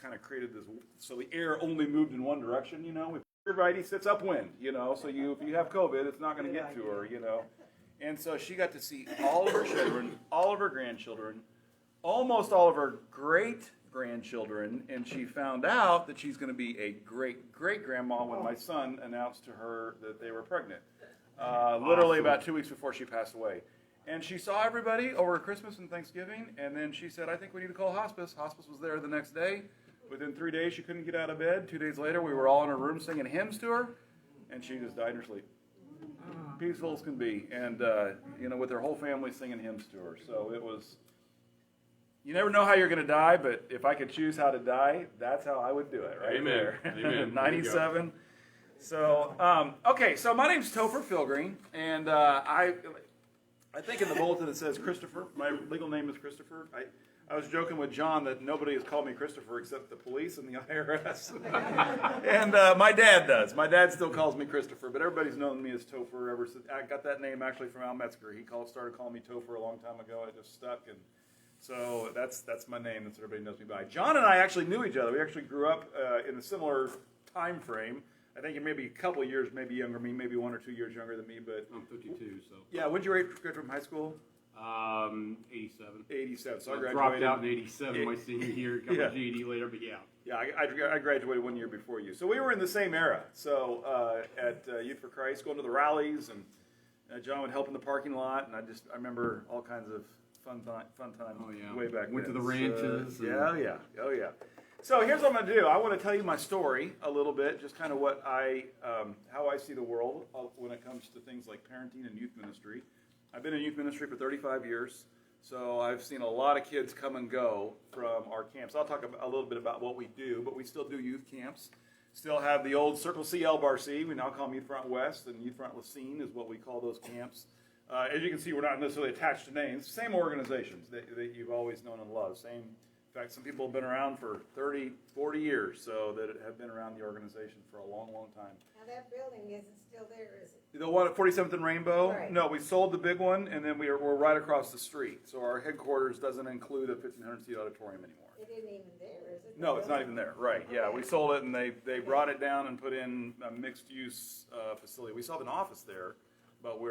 kind of created this, so the air only moved in one direction, you know. If everybody sits upwind, you know, so if you have COVID, it's not going to get to her, you know. And so she got to see all of her children, all of her grandchildren, almost all of her great-grandchildren, and she found out that she's going to be a great-great-grandma when my son announced to her that they were pregnant, literally about 2 weeks before she passed away. And she saw everybody over Christmas and Thanksgiving, and then she said, I think we need to call hospice. Hospice was there the next day. Within 3 days, she couldn't get out of bed. 2 days later, we were all in her room singing hymns to her, and she just died in her sleep. Peaceful as can be, and, you know, with her whole family singing hymns to her. So it was, you never know how you're going to die, but if I could choose how to die, that's how I would do it, right? Amen. There. Amen. 97. So, okay, so my name's Topher Philgreen, and I think in the bulletin it says Christopher. My legal name is Christopher. I was joking with John that nobody has called me Christopher except the police and the IRS. And my dad does. My dad still calls me Christopher, but everybody's known me as Topher ever since. I got that name actually from Al Metzger. He started calling me Topher a long time ago. I just stuck, and so that's my name. That's what everybody knows me by. John and I actually knew each other. We actually grew up in a similar time frame. I think maybe a couple of years, maybe younger than me, maybe 1 or 2 years younger than me. But I'm 52, so. Yeah, when did you graduate from high school? 87. 87. So I I graduated. dropped out in 87 my senior year, got my GED later, but yeah. Yeah, I graduated 1 year before you. So we were in the same era. So at Youth for Christ, going to the rallies, and John would help in the parking lot, and I remember all kinds of fun times way back Went then. to the ranches. Oh yeah. So here's what I'm going to do. I want to tell you my story a little bit, just kind of what how I see the world when it comes to things like parenting and youth ministry. I've been in youth ministry for 35 years, so I've seen a lot of kids come and go from our camps. I'll talk a little bit about what we do, but we still do youth camps. Still have the old Circle C LBRC. We now call them Youthfront West, and Youthfront Racine is what we call those camps. As you can see, we're not necessarily attached to names. Same organizations that you've always known and loved. In fact, some people have been around for 30, 40 years, so that have been around the organization for a long, long time. Now that building isn't still there, is it? The one at 47th and Rainbow? Right. No, we sold the big one, and then we're right across the street. So our headquarters doesn't include a 1,500-seat auditorium anymore. It isn't even there, is it? No, it's not even there. Right, yeah. We sold it, and they brought it down and put in a mixed-use facility. We still have an office there, but we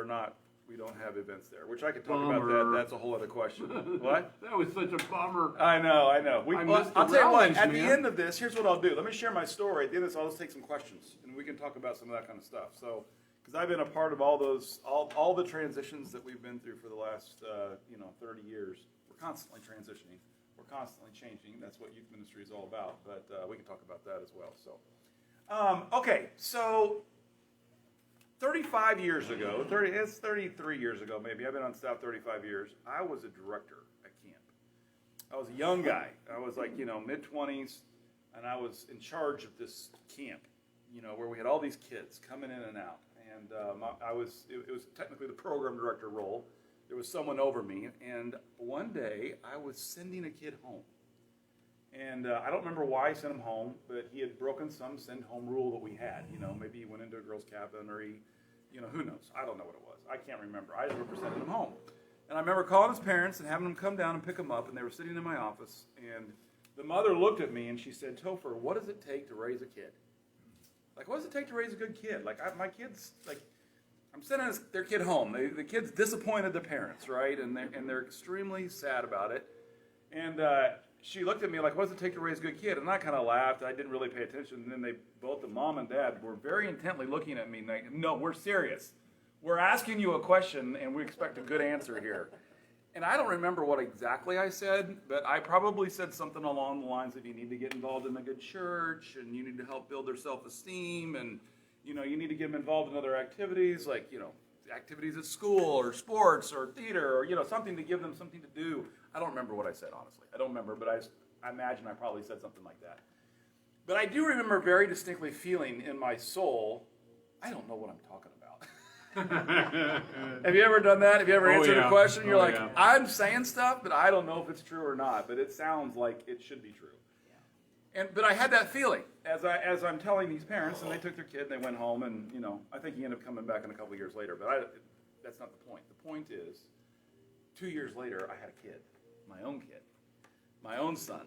don't have events there, which I could talk about that. That's a whole other question. What? That was such a bummer. I know. I missed I'll the tell you what, rallies, at the man. end of this, here's what I'll do. Let me share my story. At the end of this, I'll just take some questions, and we can talk about some of that kind of stuff. So, because I've been a part of all the transitions that we've been through for the last, 30 years. We're constantly transitioning. We're constantly changing. That's what youth ministry is all about, but we can talk about that as well. So, okay, so 35 years ago, it's 33 years ago maybe, I've been on staff 35 years, I was a director at camp. I was a young guy. I was like, mid-20s, and I was in charge of this camp, where we had all these kids coming in and out. And it was technically the program director role. There was someone over me, and one day I was sending a kid home. And I don't remember why I sent him home, but he had broken some send home rule that we had. Maybe he went into a girl's cabin, or he, who knows? I don't know what it was. I can't remember. I just remember sending him home. And I remember calling his parents and having them come down and pick him up, and they were sitting in my office. And the mother looked at me and she said, "Topher, what does it take to raise a kid? Like, what does it take to raise a good kid? Like, my kids, like, I'm sending their kid home. The kid's disappointed the parents, right? And they're extremely sad about it. And she looked at me like, what does it take to raise a good kid? And I kind of laughed. I didn't really pay attention. And then both the mom and dad were very intently looking at me like, no, we're serious. We're asking you a question, and we expect a good answer here. And I don't remember what exactly I said, but I probably said something along the lines of you need to get involved in a good church, and you need to help build their self-esteem, and you need to get them involved in other activities, like, activities at school or sports or theater or, something to give them something to do. I don't remember what I said, honestly. I don't remember, but I imagine I probably said something like that. But I do remember very distinctly feeling in my soul, I don't know what I'm talking about. Have you ever done that? Have you ever answered a question? You're like, I'm saying stuff, but I don't know if it's true or not, but it sounds like it should be true. But I had that feeling as I'm telling these parents, and they took their kid and they went home, and I think he ended up coming back in a couple of years later. But that's not the point. The point is, 2 years later, I had a kid, my own son,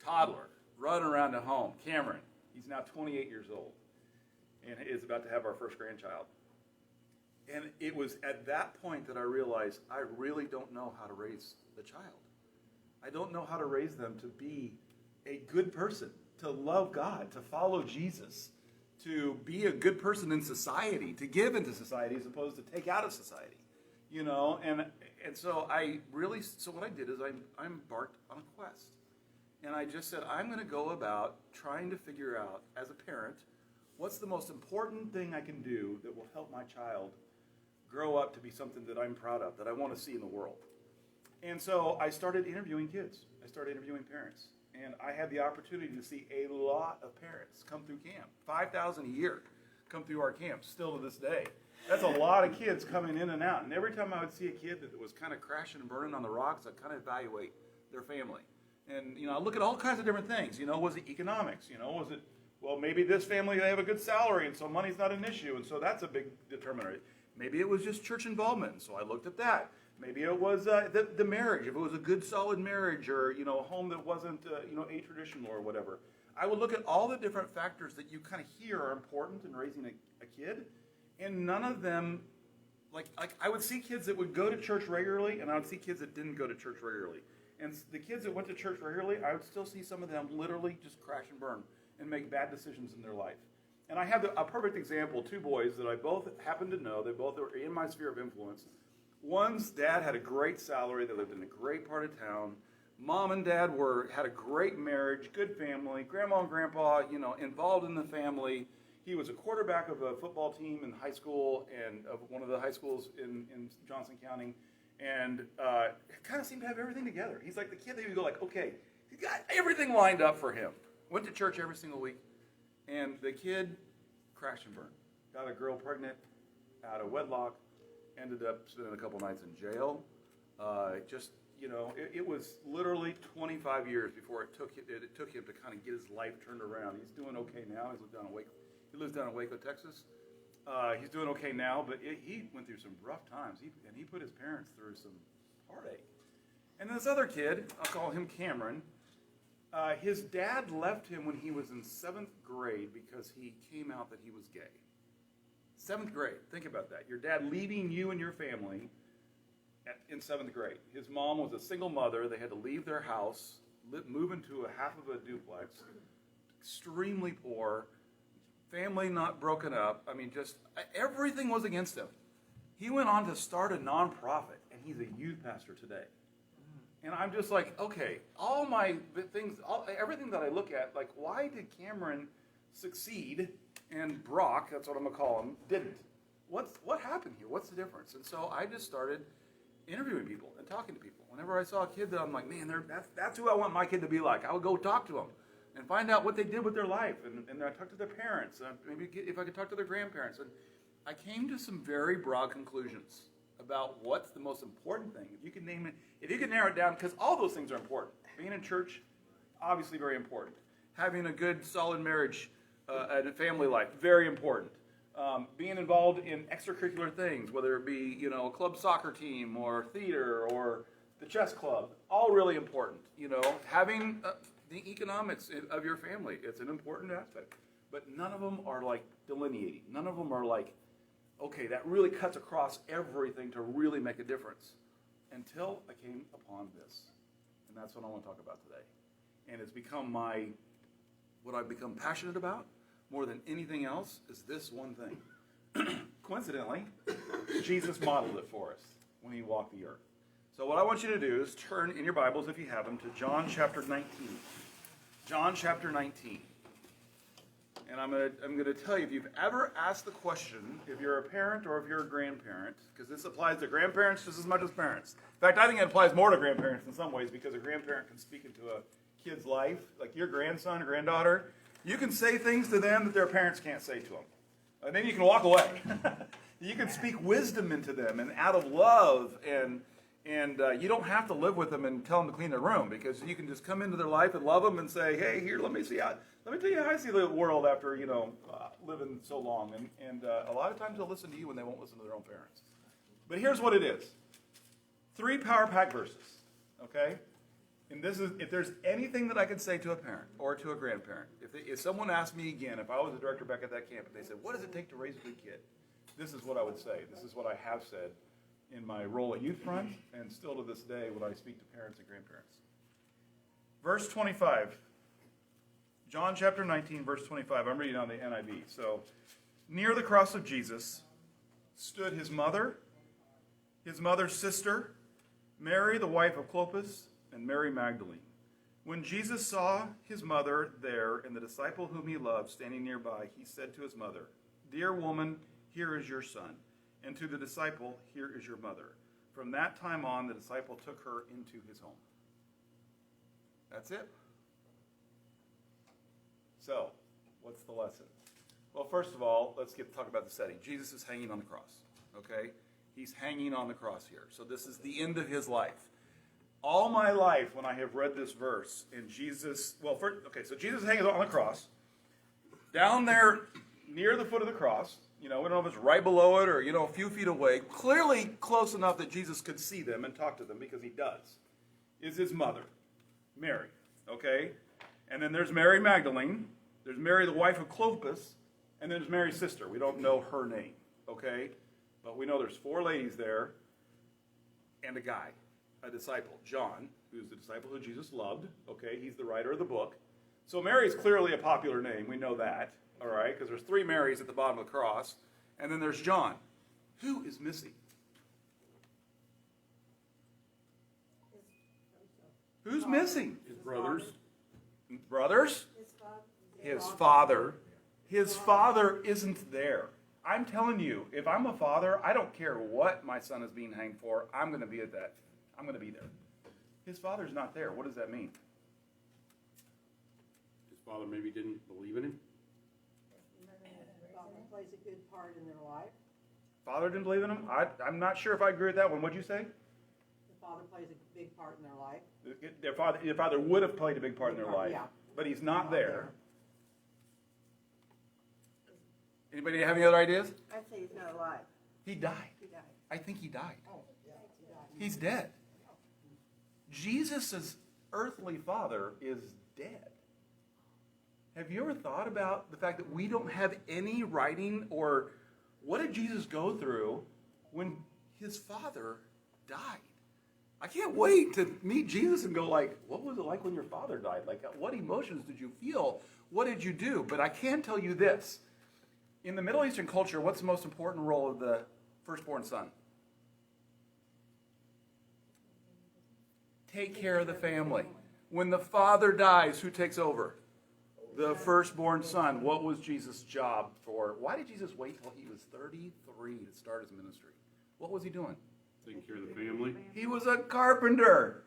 toddler, running around the home. Cameron, he's now 28 years old and is about to have our first grandchild. And it was at that point that I realized I really don't know how to raise the child. I don't know how to raise them to be a good person, to love God, to follow Jesus, to be a good person in society, to give into society as opposed to take out of society, you know. And so what I did is I embarked on a quest, and I just said I'm going to go about trying to figure out as a parent what's the most important thing I can do that will help my child grow up to be something that I'm proud of, that I want to see in the world. And so I started interviewing kids. I started interviewing parents. And I had the opportunity to see a lot of parents come through camp. 5,000 a year come through our camp, still to this day. That's a lot of kids coming in and out. And every time I would see a kid that was kind of crashing and burning on the rocks, I'd kind of evaluate their family. And, you know, I look at all kinds of different things. You know, was it economics? You know, was it, well, maybe this family, they have a good salary, and so money's not an issue, and so that's a big determinant. Maybe it was just church involvement, and so I looked at that. Maybe it was the marriage, if it was a good, solid marriage, or, you know, a home that wasn't, atraditional or whatever. I would look at all the different factors that you kind of hear are important in raising a kid, and none of them, like I would see kids that would go to church regularly, and I would see kids that didn't go to church regularly. And the kids that went to church regularly, I would still see some of them literally just crash and burn and make bad decisions in their life. And I have a perfect example, two boys that I both happen to know. They both were in my sphere of influence. One's dad had a great salary. They lived in a great part of town. Mom and dad had a great marriage, good family. Grandma and grandpa, you know, involved in the family. He was a quarterback of a football team in high school and of one of the high schools in Johnson County. And kind of seemed to have everything together. He's like the kid that you go like, okay, he got everything lined up for him. Went to church every single week. And the kid crashed and burned. Got a girl pregnant out of wedlock. Ended up spending a couple nights in jail. It was literally 25 years before it took him to kind of get his life turned around. He's doing okay now. He lives down in Waco, Texas. He's doing okay now, but he went through some rough times. He put his parents through some heartache. And this other kid, I'll call him Cameron, his dad left him when he was in 7th grade because he came out that he was gay. 7th grade. Think about that. Your dad leaving you and your family in 7th grade. His mom was a single mother. They had to leave their house, move into a half of a duplex, extremely poor, family not broken up. I mean, just everything was against him. He went on to start a nonprofit, and he's a youth pastor today. And I'm just like, okay, all my things, everything that I look at, like, why did Cameron succeed and Brock, that's what I'm going to call him, didn't? What happened here? What's the difference? And so I just started interviewing people and talking to people. Whenever I saw a kid that I'm like, man, that's who I want my kid to be like. I would go talk to them and find out what they did with their life. And I talked to their parents. Maybe if I could talk to their grandparents. And I came to some very broad conclusions about what's the most important thing. If you can name it, if you can narrow it down, because all those things are important. Being in church, obviously very important. Having a good, solid marriage and a family life, very important. Being involved in extracurricular things, whether it be, you know, a club soccer team or theater or the chess club, all really important. You know, having the economics of your family, it's an important aspect. But none of them are like delineating. None of them are like, okay, that really cuts across everything to really make a difference. Until I came upon this. And that's what I want to talk about today. And it's become what I've become passionate about more than anything else is this one thing. Coincidentally, Jesus modeled it for us when he walked the earth. So what I want you to do is turn in your Bibles, if you have them, to John chapter 19. John chapter 19. And I'm going to tell you, if you've ever asked the question, if you're a parent or if you're a grandparent, because this applies to grandparents just as much as parents. In fact, I think it applies more to grandparents in some ways because a grandparent can speak into a kid's life. Like your grandson or granddaughter, you can say things to them that their parents can't say to them. And then you can walk away. You can speak wisdom into them and out of love, and you don't have to live with them and tell them to clean their room, because you can just come into their life and love them and say, hey, here, let me tell you how I see the world after, living so long. And a lot of times they'll listen to you when they won't listen to their own parents. But here's what it is. 3 power pack verses, okay? And this is, if there's anything that I could say to a parent or to a grandparent, if someone asked me again, if I was a director back at that camp, and they said, what does it take to raise a good kid? This is what I would say. This is what I have said in my role at Youthfront, and still to this day when I speak to parents and grandparents. Verse 25. John chapter 19, verse 25. I'm reading on the NIV. So, near the cross of Jesus stood his mother's sister, Mary, the wife of Clopas, and Mary Magdalene. When Jesus saw his mother there and the disciple whom he loved standing nearby, he said to his mother, Dear woman, here is your son. And to the disciple, here is your mother. From that time on, the disciple took her into his home. That's it. So, what's the lesson? Well, first of all, let's talk about the setting. Jesus is hanging on the cross, okay? He's hanging on the cross here. So this is the end of his life. All my life, when I have read this verse, and Jesus, so Jesus is hanging on the cross. Down there, near the foot of the cross, we don't know if it's right below it or, a few feet away, clearly close enough that Jesus could see them and talk to them, because he does, is his mother, Mary, okay? And then there's Mary Magdalene, there's Mary the wife of Clopas, and then there's Mary's sister. We don't know her name, okay? But we know there's 4 ladies there and a guy, a disciple, John, who's the disciple who Jesus loved, okay? He's the writer of the book. So Mary is clearly a popular name. We know that, all right? Because there's 3 Marys at the bottom of the cross. And then there's John. Who is missing? Who's missing? His brothers. Brothers? His father. His father isn't there. I'm telling you, if I'm a father, I don't care what my son is being hanged for. I'm going to be at that. I'm going to be there. His father's not there. What does that mean? His father maybe didn't believe in him. Father plays a good part in their life. Father didn't believe in him? I'm not sure if I agree with that one. What'd you say? The father plays a big part in their life. Their father would have played a big part in their life, Yeah. but he's not there. Anybody have any other ideas? I'd say he's not alive. He died. He died. I think he died. Oh, yeah. He died. He's dead. Jesus' earthly father is dead. Have you ever thought about the fact that we don't have any writing, or what did Jesus go through when his father died? I can't wait to meet Jesus and go like, what was it like when your father died? Like, what emotions did you feel? What did you do? But I can tell you this. In the Middle Eastern culture, what's the most important role of the firstborn son? Take care of the family. When the father dies, who takes over? The firstborn son. What was Jesus' job for? Why did Jesus wait till he was 33 to start his ministry? What was he doing? Taking care of the family. He was a carpenter.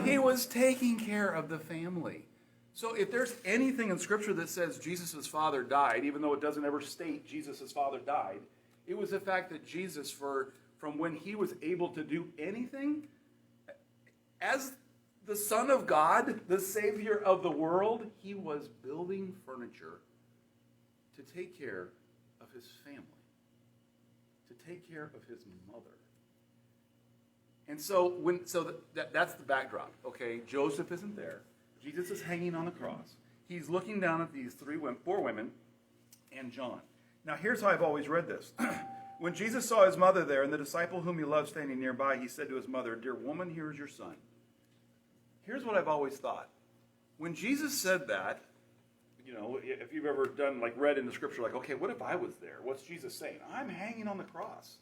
He was taking care of the family. So if there's anything in Scripture that says Jesus' father died, even though it doesn't ever state Jesus' father died, it was the fact that Jesus, from when he was able to do anything, as the Son of God, the Savior of the world, he was building furniture to take care of his family, to take care of his mother. And so that's the backdrop, okay? Joseph isn't there. Jesus is hanging on the cross. He's looking down at these 4 women and John. Now, here's how I've always read this. When Jesus saw his mother there and the disciple whom he loved standing nearby, he said to his mother, Dear woman, here is your son. Here's what I've always thought. When Jesus said that, if you've ever read in the Scripture, okay, what if I was there? What's Jesus saying? I'm hanging on the cross.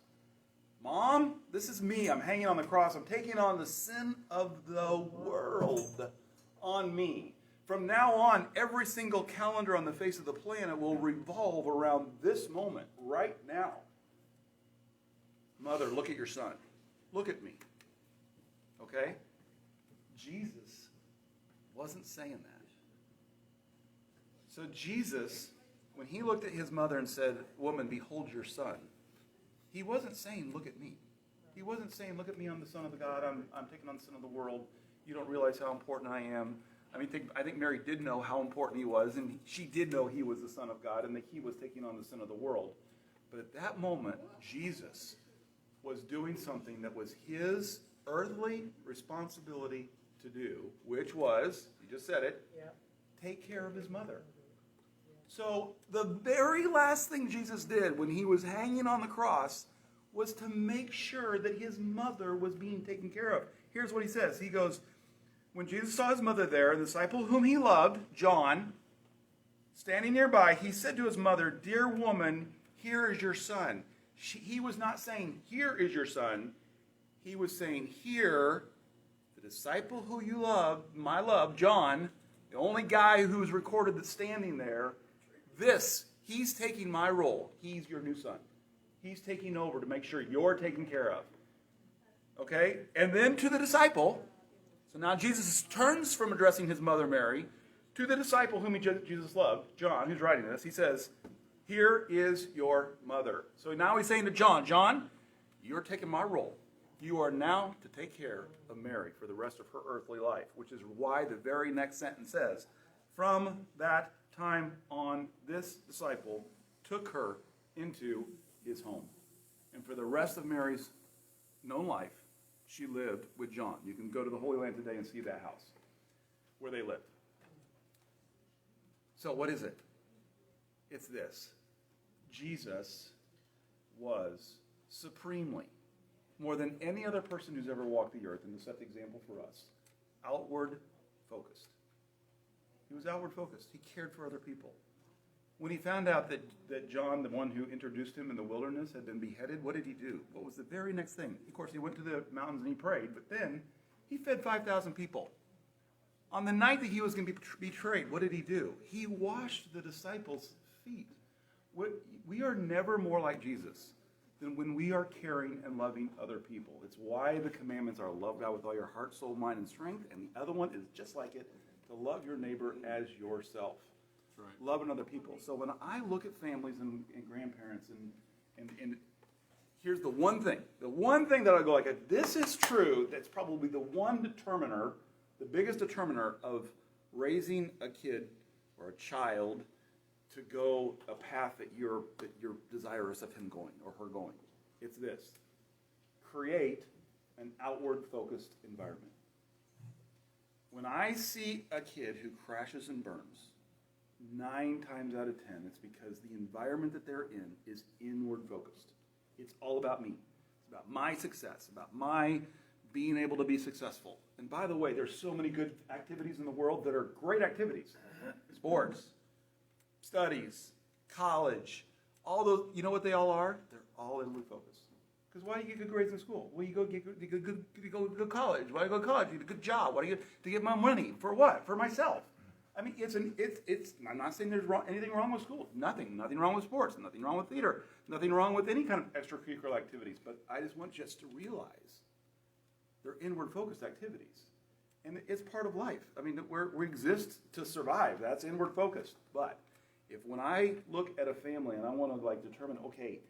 Mom, this is me. I'm hanging on the cross. I'm taking on the sin of the world on me. From now on, every single calendar on the face of the planet will revolve around this moment, right now. Mother, look at your son. Look at me. Okay? Jesus wasn't saying that. So Jesus, when he looked at his mother and said, Woman, behold your son, he wasn't saying, look at me. He wasn't saying, look at me, I'm the Son of God, I'm taking on the sin of the world. You don't realize how important I am. I think Mary did know how important he was, and she did know he was the Son of God and that he was taking on the sin of the world. But at that moment, Jesus was doing something that was his earthly responsibility to do, which was, you just said it, Yeah. take care of his mother. So the very last thing Jesus did when he was hanging on the cross was to make sure that his mother was being taken care of. Here's what he says. He goes, when Jesus saw his mother there, the disciple whom he loved, John, standing nearby, he said to his mother, "Dear woman, here is your son." He was not saying, "Here is your son." He was saying, "Here, the disciple who you love, my love, John, the only guy who's recorded that's standing there, he's taking my role. He's your new son. He's taking over to make sure you're taken care of." Okay? And then to the disciple, so now Jesus turns from addressing his mother Mary to the disciple whom Jesus loved, John, who's writing this. He says, "Here is your mother." So now he's saying to John, "John, you're taking my role. You are now to take care of Mary for the rest of her earthly life," which is why the very next sentence says, "From that time on, this disciple took her into his home." And for the rest of Mary's known life, she lived with John. You can go to the Holy Land today and see that house where they lived. So what is it? It's this. Jesus was supremely, more than any other person who's ever walked the earth, and to set the example for us, outward focused. He was outward focused. He cared for other people. When he found out that John, the one who introduced him in the wilderness, had been beheaded, what did he do? What was the very next thing? Of course, he went to the mountains and he prayed, but then he fed 5,000 people. On the night that he was going to be betrayed, what did he do? He washed the disciples' feet. We are never more like Jesus than when we are caring and loving other people. It's why the commandments are love God with all your heart, soul, mind, and strength, and the other one is just like it, to love your neighbor as yourself. Right. Loving other people. So when I look at families and grandparents and here's the one thing that I go like, this is true, that's probably the one determiner, the biggest determiner of raising a kid or a child to go a path that you're desirous of him going or her going. It's this. Create an outward focused environment. When I see a kid who crashes and burns, 9 times out of 10, it's because the environment that they're in is inward focused. It's all about me. It's about my success, about my being able to be successful. And by the way, there's so many good activities in the world that are great activities. Sports, studies, college, all those, you know what they all are? They're all inward focused. Because why do you get good grades in school? Well, you go to good college. Why do you go to college? You get a good job. Why do you get to get my money? For what? For myself. I mean, I'm not saying there's anything wrong with school. Nothing wrong with sports. Nothing wrong with theater. Nothing wrong with any kind of extracurricular activities. But I just want you to realize they're inward focused activities. And it's part of life. I mean, we exist to survive. That's inward focused. But when I look at a family and I want to determine, okay,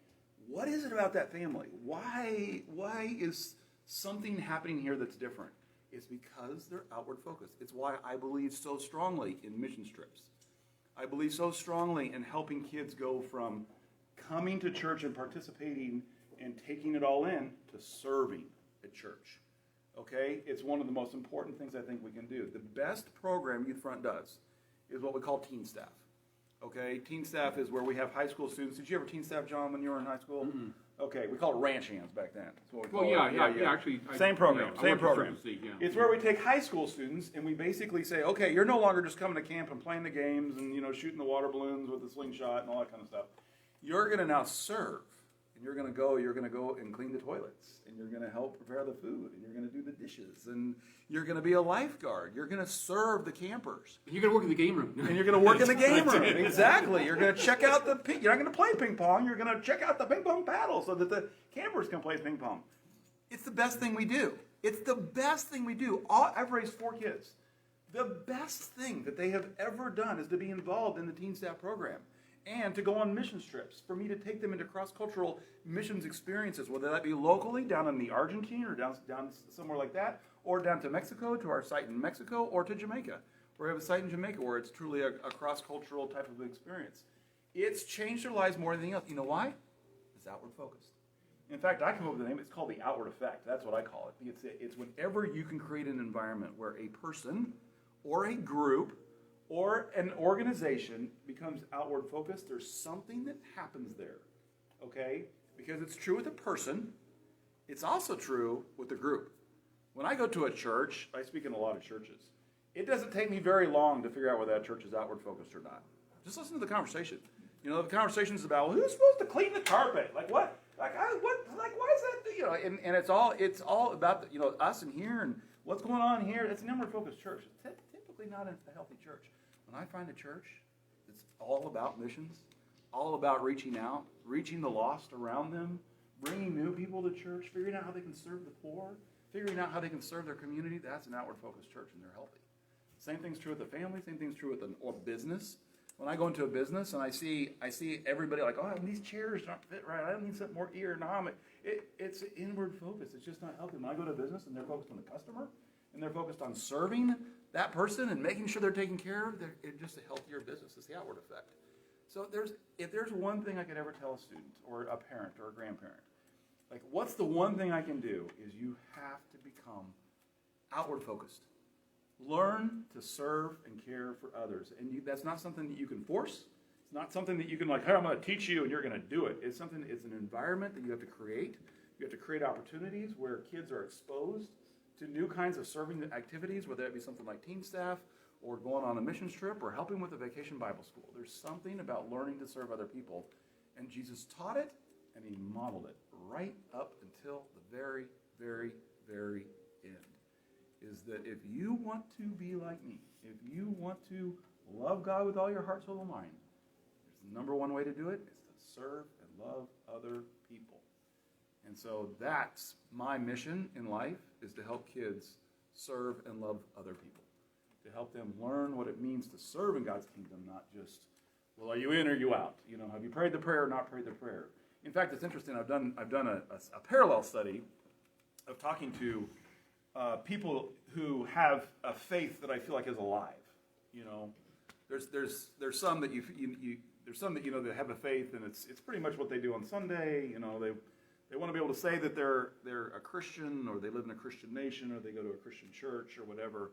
what is it about that family? Why is something happening here that's different? It's because they're outward focused. It's why I believe so strongly in mission trips. I believe so strongly in helping kids go from coming to church and participating and taking it all in to serving at church. Okay? It's one of the most important things I think we can do. The best program Youthfront does is what we call teen staff. Okay? Teen staff is where we have high school students. Did you ever teen staff, John, when you were in high school? Mm-hmm. Okay, we called it ranch hands back then. That's what we Well, called it. yeah, actually. Same program, I same worked at program. SRBC, yeah. It's where we take high school students and we basically say, okay, you're no longer just coming to camp and playing the games and, shooting the water balloons with the slingshot and all that kind of stuff. You're going to now serve. And you're going to go and clean the toilets, and you're going to help prepare the food, and you're going to do the dishes, and you're going to be a lifeguard. You're going to serve the campers. You're going to work in the game room. And you're going to work in the game room. Exactly. You're going to check out you're not going to play ping pong. You're going to check out the ping pong paddle so that the campers can play ping pong. It's the best thing we do. It's the best thing we do. I've raised 4 kids. The best thing that they have ever done is to be involved in the teen staff program. And to go on mission trips, for me to take them into cross-cultural missions experiences, whether that be locally, down in the Argentine, or down somewhere like that, or down to Mexico, to our site in Mexico, or to Jamaica. We have a site in Jamaica where it's truly a cross-cultural type of experience. It's changed their lives more than anything else. You know why? It's outward focused. In fact, I come up with the name. It's called the outward effect. That's what I call it. It's whenever you can create an environment where a person or a group or an organization becomes outward focused, there's something that happens there, okay? Because it's true with a person. It's also true with the group. When I go to a church, I speak in a lot of churches. It doesn't take me very long to figure out whether that church is outward focused or not. Just listen to the conversation. You know, the conversation's about, well, who's supposed to clean the carpet? Like what? Why is that? You know, and it's all about us and here and what's going on here. It's an inward focused church. It's typically not a healthy church. When I find a church that's all about missions, all about reaching out, reaching the lost around them, bringing new people to church, figuring out how they can serve the poor, figuring out how they can serve their community, that's an outward focused church, and they're healthy. Same thing's true with the family. Same thing's true with a business. When I go into a business and I see everybody like, oh, these chairs don't fit right. I need some more ergonomic. It's inward focus. It's just not healthy. When I go to a business and they're focused on the customer and they're focused on serving that person and making sure they're taken care of, it's just a healthier business. It's the outward effect. So if there's one thing I could ever tell a student or a parent or a grandparent, like what's the one thing I can do is you have to become outward focused. Learn to serve and care for others. And that's not something that you can force. It's not something that you can like, hey, I'm going to teach you and you're going to do it. It's an environment that you have to create. You have to create opportunities where kids are exposed to new kinds of serving activities, whether it be something like team staff or going on a missions trip or helping with a vacation Bible school. There's something about learning to serve other people. And Jesus taught it and he modeled it right up until the very, very, very end. Is that if you want to be like me, if you want to love God with all your heart, soul, and mind, there's the number one way to do it is to serve and love other people. And so that's my mission in life, is to help kids serve and love other people, to help them learn what it means to serve in God's kingdom, not just, well, are you in or are you out? You know, have you prayed the prayer or not prayed the prayer? In fact, it's interesting. I've done a parallel study of talking to people who have a faith that I feel like is alive. You know, there's some that there's some that that have a faith, and it's pretty much what they do on Sunday. You know, they want to be able to say that they're a Christian, or they live in a Christian nation, or they go to a Christian church, or whatever.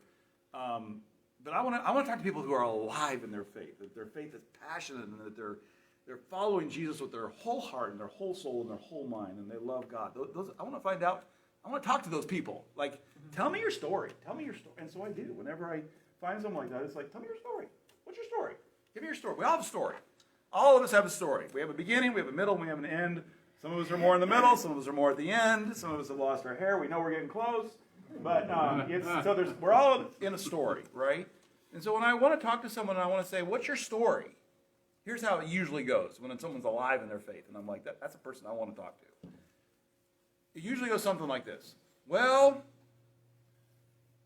But I want to talk to people who are alive in their faith, that their faith is passionate, and that they're following Jesus with their whole heart and their whole soul and their whole mind, and they love God. I want to find out. I want to talk to those people. Like, tell me your story. Tell me your story. And so I do. Whenever I find someone like that, it's like, tell me your story. What's your story? Give me your story. We all have a story. All of us have a story. We have a beginning, we have a middle, and we have an end. Some of us are more in the middle. Some of us are more at the end. Some of us have lost our hair. We know we're getting close. But we're all in a story, right? And so when I want to talk to someone and I want to say, what's your story? Here's how it usually goes when someone's alive in their faith. And I'm like, that's a person I want to talk to. It usually goes something like this. Well,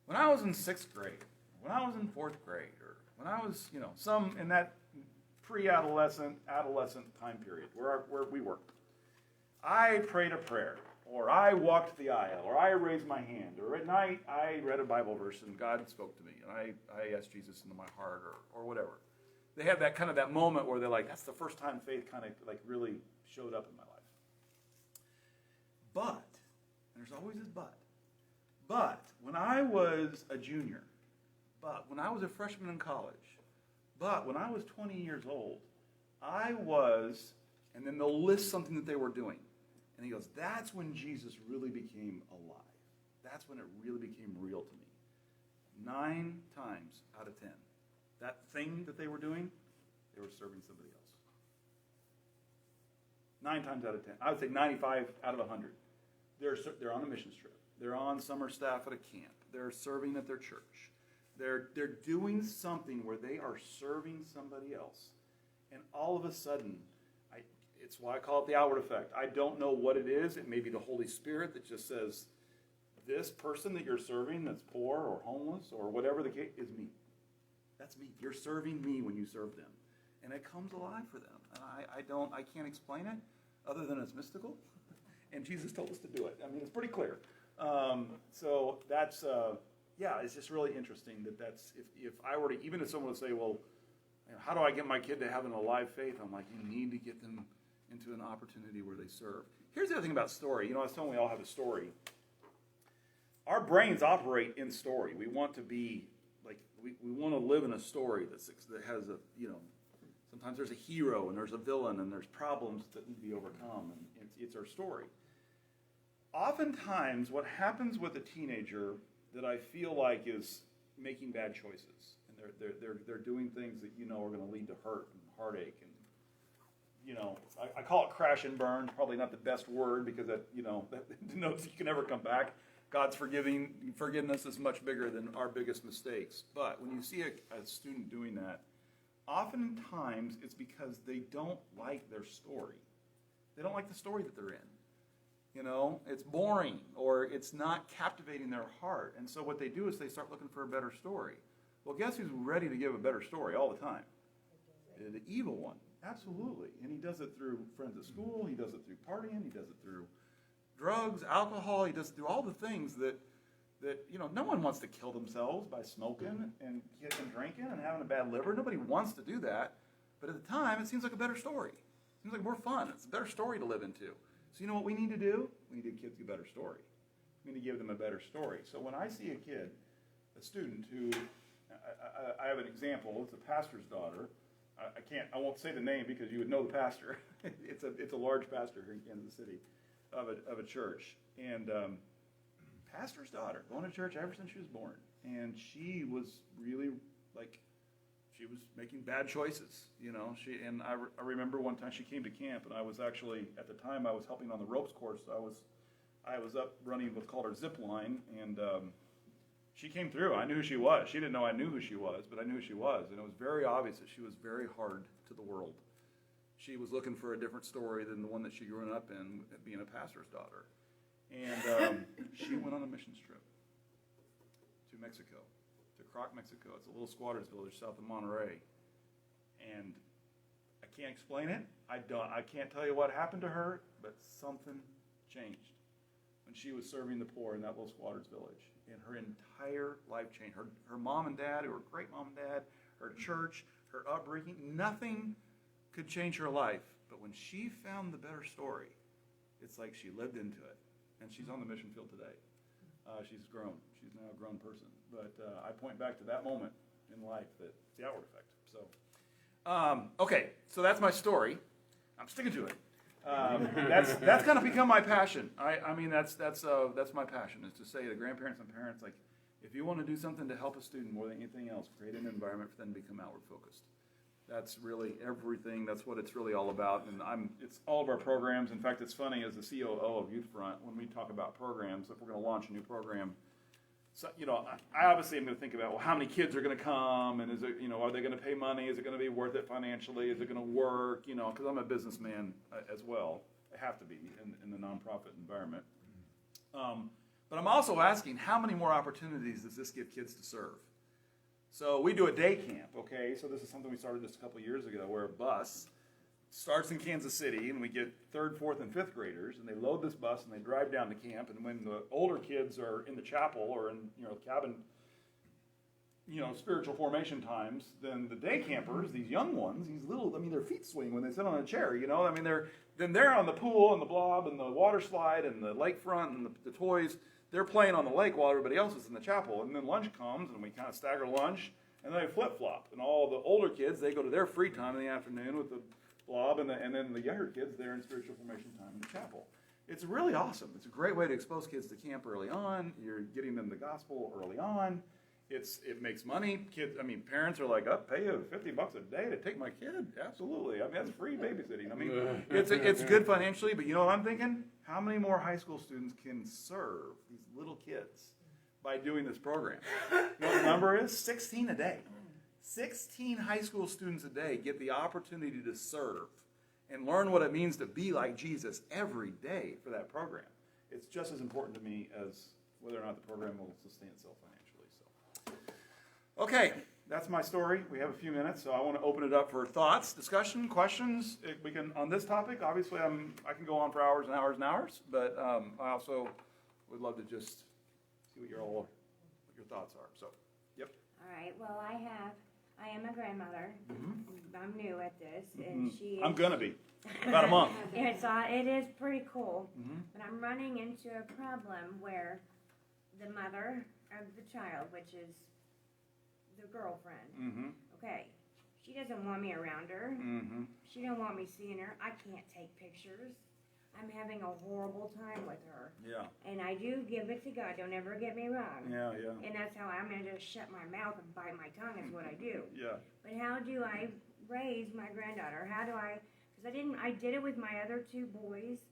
when I was in 6th grade, when I was in 4th grade, or when I was, some in that pre-adolescent, adolescent time period where we were, I prayed a prayer, or I walked the aisle, or I raised my hand, or at night I read a Bible verse and God spoke to me, and I asked Jesus into my heart, or whatever. They have that kind of that moment where they're like, that's the first time faith kind of like really showed up in my life. But, and there's always this but when I was a junior, but when I was a freshman in college, but when I was 20 years old, I was, and then they'll list something that they were doing. And he goes, that's when Jesus really became alive. That's when it really became real to me. 9 times out of 10. That thing that they were doing, they were serving somebody else. 9 times out of 10. I would say 95 out of 100. They're on a missions trip. They're on summer staff at a camp. They're serving at their church. They're doing something where they are serving somebody else. And all of a sudden, it's why I call it the outward effect. I don't know what it is. It may be the Holy Spirit that just says, this person that you're serving that's poor or homeless or whatever the case is me. That's me. You're serving me when you serve them. And it comes alive for them. And I can't explain it other than it's mystical. And Jesus told us to do it. I mean, it's pretty clear. So that's, it's just really interesting that's, if I were to, even if someone would say, well, how do I get my kid to have an alive faith? I'm like, you need to get them into an opportunity where they serve. Here's the other thing about story. I was telling we all have a story. Our brains operate in story. We want to be like, we want to live in a story that has sometimes there's a hero and there's a villain and there's problems that need to be overcome, and it's our story. Oftentimes, what happens with a teenager that I feel like is making bad choices, and they're doing things that are going to lead to hurt and heartache, and I call it crash and burn. Probably not the best word because that denotes you can never come back. God's forgiveness is much bigger than our biggest mistakes. But when you see a student doing that, oftentimes it's because they don't like their story. They don't like the story that they're in. It's boring or it's not captivating their heart. And so what they do is they start looking for a better story. Well, guess who's ready to give a better story all the time? The evil one. Absolutely. And he does it through friends at school. He does it through partying. He does it through drugs, alcohol. He does it through all the things that no one wants to kill themselves by smoking and drinking and having a bad liver. Nobody wants to do that. But at the time, it seems like a better story. It seems like more fun. It's a better story to live into. So you know what we need to do? We need to give kids a better story. We need to give them a better story. So when I see a student who, I have an example. It's a pastor's daughter. I won't say the name because you would know the pastor. It's a large pastor here in Kansas City of a church. And pastor's daughter, going to church ever since she was born. And she was really she was making bad choices, I remember one time she came to camp, and I was actually, at the time, I was helping on the ropes course. I was up running what's called our zip line, and she came through. I knew who she was. She didn't know I knew who she was, but I knew who she was, and it was very obvious that she was very hard to the world. She was looking for a different story than the one that she grew up in, being a pastor's daughter. And she went on a missions trip to Mexico. Mexico. It's a little squatters village south of Monterey, and I can't explain it. I can't tell you what happened to her, but something changed when she was serving the poor in that little squatters village. And her entire life changed. Her mom and dad, who were great mom and dad, her church, her upbringing, nothing could change her life. But when she found the better story, it's like she lived into it, and she's on the mission field today. She's grown. She's now a grown person. But I point back to that moment in life that it's the outward effect. So, okay, so that's my story. I'm sticking to it. That's kind of become my passion. I mean, that's my passion, is to say to grandparents and parents, like, if you want to do something to help a student more than anything else, create an environment for them to become outward focused. That's really everything. That's what it's really all about. And it's all of our programs. In fact, it's funny, as the COO of Youthfront, when we talk about programs, if we're going to launch a new program, so, I obviously am going to think about, well, how many kids are going to come, and is it, are they going to pay money? Is it going to be worth it financially? Is it going to work? Because I'm a businessman as well. I have to be in the nonprofit environment. But I'm also asking, how many more opportunities does this give kids to serve? So we do a day camp, okay? So this is something we started just a couple years ago, where a bus starts in Kansas City, and we get 3rd, 4th, and 5th graders, and they load this bus, and they drive down to camp, and when the older kids are in the chapel or in, cabin, spiritual formation times, then the day campers, these young ones, these little, their feet swing when they sit on a chair, they're on the pool and the blob and the water slide and the lakefront and the toys. They're playing on the lake while everybody else is in the chapel. And then lunch comes, and we kind of stagger lunch, and then they flip-flop. And all the older kids, they go to their free time in the afternoon with the blob, and then the younger kids, they're in spiritual formation time in the chapel. It's really awesome. It's a great way to expose kids to camp early on. You're getting them the gospel early on. It makes money. Parents are like, pay you $50 a day to take my kid. Absolutely. That's free babysitting. It's good financially, but you know what I'm thinking? How many more high school students can serve these little kids by doing this program? You know what the number is? 16 a day. 16 high school students a day get the opportunity to serve and learn what it means to be like Jesus every day for that program. It's just as important to me as whether or not the program will sustain itself financially. Okay, that's my story. We have a few minutes, so I want to open it up for thoughts, discussion, questions. We can on this topic. Obviously, I can go on for hours and hours and hours, but I also would love to just see what your thoughts are. So, yep. All right. Well, I have I am a grandmother. I'm new at this, and she. I'm gonna be about a month. It is pretty cool, Mhm. but I'm running into a problem where the mother of the child, which is the girlfriend, Mm-hmm. okay, she doesn't want me around her. Mm-hmm. She don't want me seeing her. I can't take pictures. I'm having a horrible time with her, Yeah. and I do give it to God. Don't ever get me wrong. Yeah. Yeah. And that's how I'm gonna just shut my mouth and bite my tongue is what I do. Yeah. But how do I raise my granddaughter? How do I? Because I did it with my other two boys,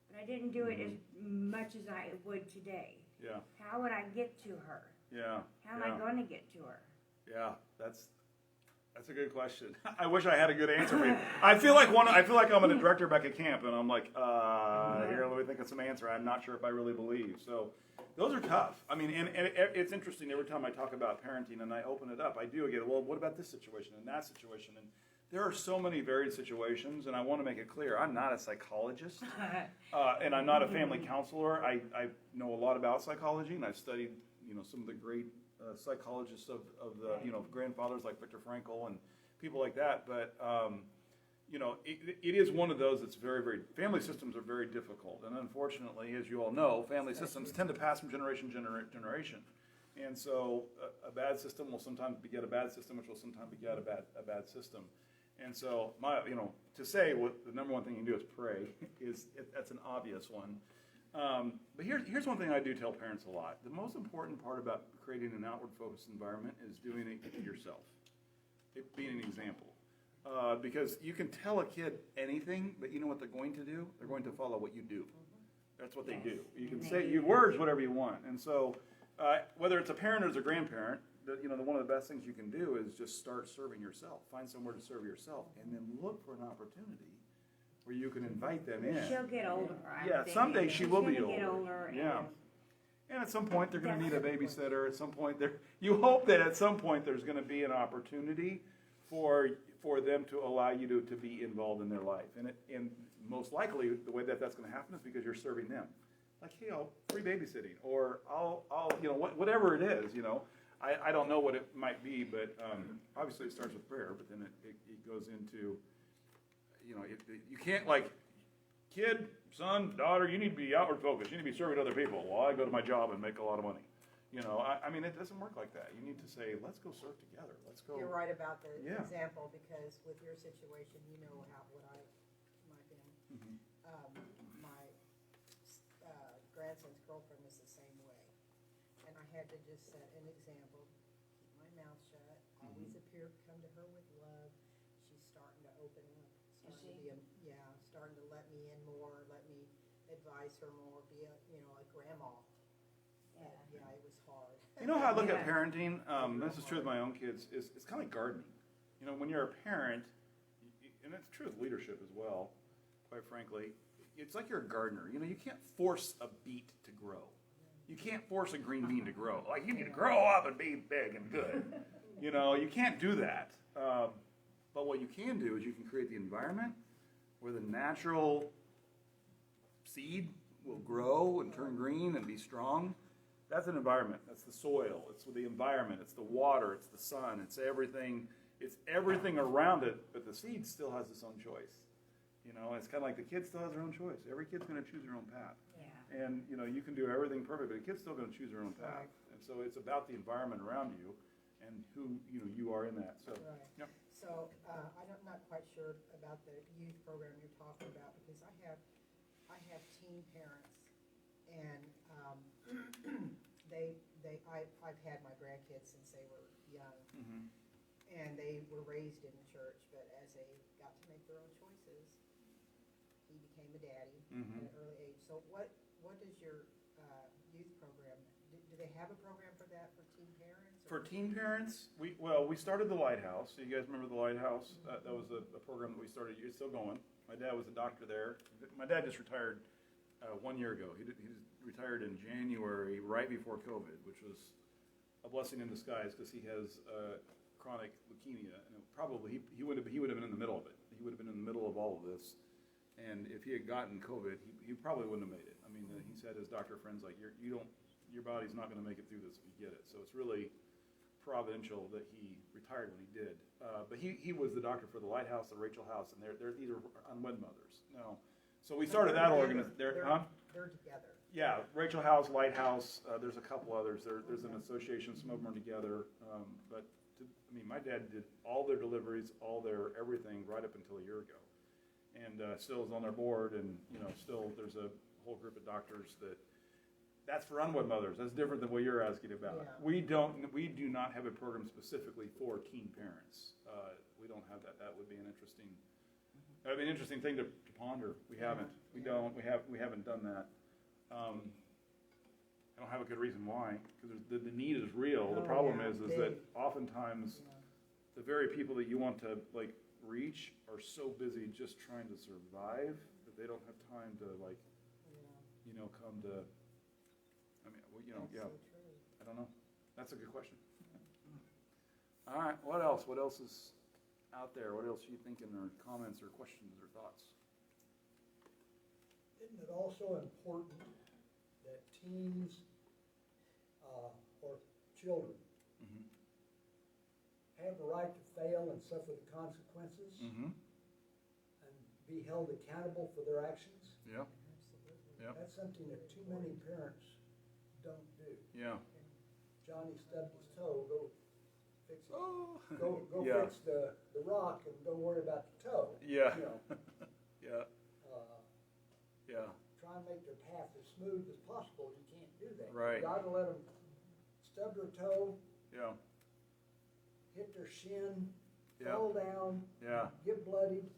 but I didn't do it as much as I would today. Yeah. How would I get to her? Yeah. How am I going to get to her? Yeah. That's a good question. I wish I had a good answer for you. I feel like I'm a director back at camp, and I'm like, here, let me think of some answer. I'm not sure if I really believe. So, those are tough. I mean, and it's interesting every time I talk about parenting and I open it up, I do get, well, what about this situation and that situation? And there are so many varied situations, and I want to make it clear, I'm not a psychologist, and I'm not a family counselor. I know a lot about psychology, and I've studied, some of the great psychologists of the grandfathers like Viktor Frankl and people like that. But it is one of those that's very, very, family systems are very difficult, and unfortunately, as you all know, family systems tend to pass from generation to generation. And so a bad system will sometimes beget a bad system, which will sometimes beget a bad system. And so to say what the number one thing you can do is pray that's an obvious one. But here's one thing I do tell parents a lot. The most important part about creating an outward focused environment is doing it yourself. Being an example. Because you can tell a kid anything, but you know what they're going to do? They're going to follow what you do. That's what they do. You can say your words whatever you want. And so whether it's a parent or it's a grandparent, one of the best things you can do is just start serving yourself. Find somewhere to serve yourself, and then look for an opportunity where you can invite them in. She'll get older. Someday she will be Get older. older. Yeah. And at some point they're going to need a babysitter. At some point, you hope that at some point there's going to be an opportunity for them to allow you to be involved in their life. And most likely the way that's going to happen is because you're serving them. Like, hey, I'll free babysitting, or I'll whatever it is, I don't know what it might be, but obviously it starts with prayer, but then it goes into, you can't kid, son, daughter, you need to be outward focused. You need to be serving other people. Well, I go to my job and make a lot of money. It doesn't work like that. You need to say, let's go serve together. Let's go. You're right about the Yeah. example, because with your situation, my family, my grandson's girlfriend was the same way. And I had to just set an example, keep my mouth shut, always come to her with love. She's starting to open up, starting to let me in more, let me advise her more, be a grandma. Yeah, it was hard. You know how I look at parenting? This is true with my own kids. It's kind of like gardening. When you're a parent, and it's true with leadership as well, quite frankly, it's like you're a gardener. You can't force a beet to grow. You can't force a green bean to grow. Like, you need to grow up and be big and good. You can't do that. But what you can do is you can create the environment where the natural seed will grow and turn green and be strong. That's an environment. That's the soil. It's the environment. It's the water. It's the sun. It's everything. It's everything around it. But the seed still has its own choice. It's kind of like the kid still has their own choice. Every kid's going to choose their own path. Yeah. And you can do everything perfect, but the kid's still going to choose their own path. Right. And so it's about the environment around you and who you are in that. So. Right. Yep. So I'm not quite sure about the youth program you're talking about, because I have teen parents, and I've had my grandkids since they were young, and they were raised in the church, but as they got to make their own choices, he became a daddy at an early age. So what does your youth program, do they have a program for that for teen parents? For teen parents, we started the Lighthouse. So you guys remember the Lighthouse? That was a program that we started. It's still going. My dad was a doctor there. My dad just retired 1 year ago. He retired in January, right before COVID, which was a blessing in disguise, because he has chronic leukemia, and probably he would have been in the middle of it. He would have been in the middle of all of this, and if he had gotten COVID, he probably wouldn't have made it. I mean, he said his doctor friends, like, your body's not going to make it through this if you get it. So it's really providential that he retired when he did. But he was the doctor for the Lighthouse, the Rachel House, and these are unwed mothers. No. So we started that organization. They're together. Yeah, Rachel House, Lighthouse, there's a couple others. There's an association, some of them are together. My dad did all their deliveries, all their everything right up until a year ago. And still is on their board, and, still there's a whole group of doctors that's for unwed mothers. That's different than what you're asking about. Yeah. We do not have a program specifically for teen parents. We don't have that. That would be an interesting thing to ponder. We haven't. We haven't done that. I don't have a good reason why, because the need is real. The problem is that oftentimes the very people that you want to reach are so busy just trying to survive that they don't have time to come to. That's so true. I don't know. That's a good question. All right. What else? What else is out there? What else are you thinking, or comments, or questions, or thoughts? Isn't it also important that teens or children have the right to fail and suffer the consequences Mm-hmm. and be held accountable for their actions? Yeah. Absolutely. Yep. That's something that too many parents don't do. Yeah. Johnny stubbed his toe, go fix it. Oh. Go Yeah. fix the rock and don't worry about the toe. Yeah. You know, Yeah. Yeah. try and make their path as smooth as possible. You can't do that. Right. You gotta let them stub their toe, Yeah. hit their shin, Yeah. fall down, Yeah. get bloodied,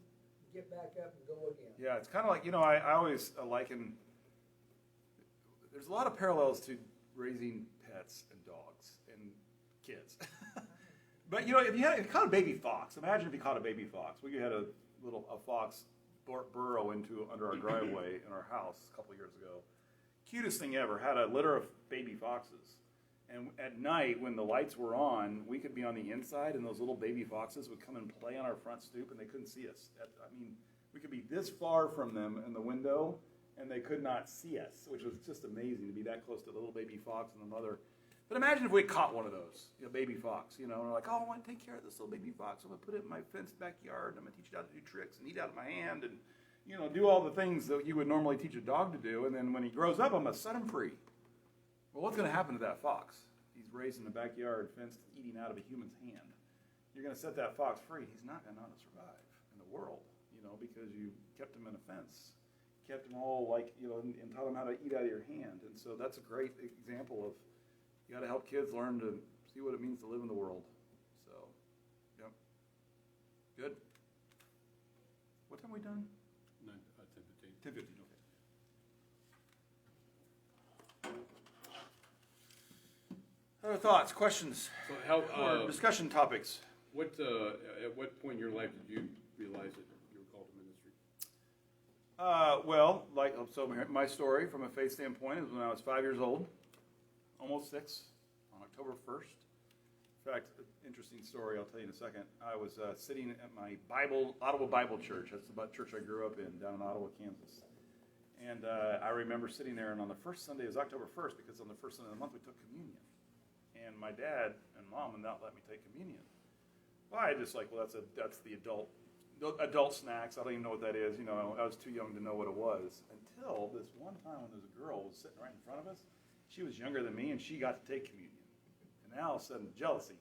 get back up and go again. Yeah. It's kind of like, I always liken, there's a lot of parallels to raising pets and dogs and kids. But, if you caught a baby fox, imagine if you caught a baby fox. We had a fox burrow under our driveway in our house a couple years ago. Cutest thing ever. Had a litter of baby foxes. And at night, when the lights were on, we could be on the inside, and those little baby foxes would come and play on our front stoop, and they couldn't see us. We could be this far from them in the window, and they could not see us, which was just amazing to be that close to the little baby fox and the mother. But imagine if we caught one of those, baby fox, and we're like, I want to take care of this little baby fox. I'm going to put it in my fenced backyard, and I'm going to teach it how to do tricks and eat out of my hand, and, do all the things that you would normally teach a dog to do. And then when he grows up, I'm going to set him free. Well, what's going to happen to that fox? He's raised in the backyard, fenced, eating out of a human's hand. You're going to set that fox free. He's not going to know how to survive in the world, because you kept him in a fence, kept him all and taught him how to eat out of your hand. And so that's a great example of, you got to help kids learn to see what it means to live in the world. So, yep. Good. What time are we done? 10:15, okay. Other thoughts, questions, So how, or discussion topics? at what point in your life did you realize that you were called to ministry? My story from a faith standpoint is when I was 5 years old, almost 6, on October 1st. In fact, interesting story, I'll tell you in a second. I was sitting at my Ottawa Bible Church. That's the church I grew up in, down in Ottawa, Kansas. And I remember sitting there, and on the first Sunday, it was October 1st, because on the first Sunday of the month, we took communion. And my dad and mom would not let me take communion. Well, I just that's the adult snacks. I don't even know what that is. I was too young to know what it was, until this one time when there was a girl was sitting right in front of us. She was younger than me, and she got to take communion. And now all of a sudden, jealousy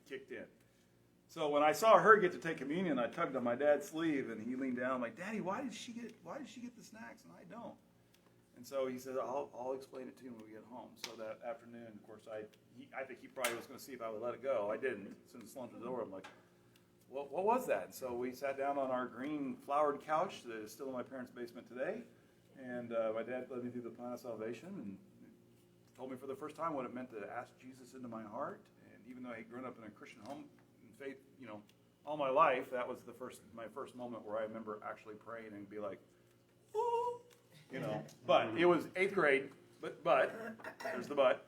kicked in. So when I saw her get to take communion, I tugged on my dad's sleeve, and he leaned down like, "Daddy, why did she get the snacks and I don't?" And so he said, I'll explain it to you when we get home. So that afternoon, of course, I think he probably was going to see if I would let it go. I didn't. As soon as he slammed the door, I'm like, what was that? And so we sat down on our green flowered couch that is still in my parents' basement today. And my dad led me through the plan of salvation and told me for the first time what it meant to ask Jesus into my heart. And even though I had grown up in a Christian home in faith, all my life, that was my first moment where I remember actually praying and be like, "Ooh." But it was 8th grade, but there's the but.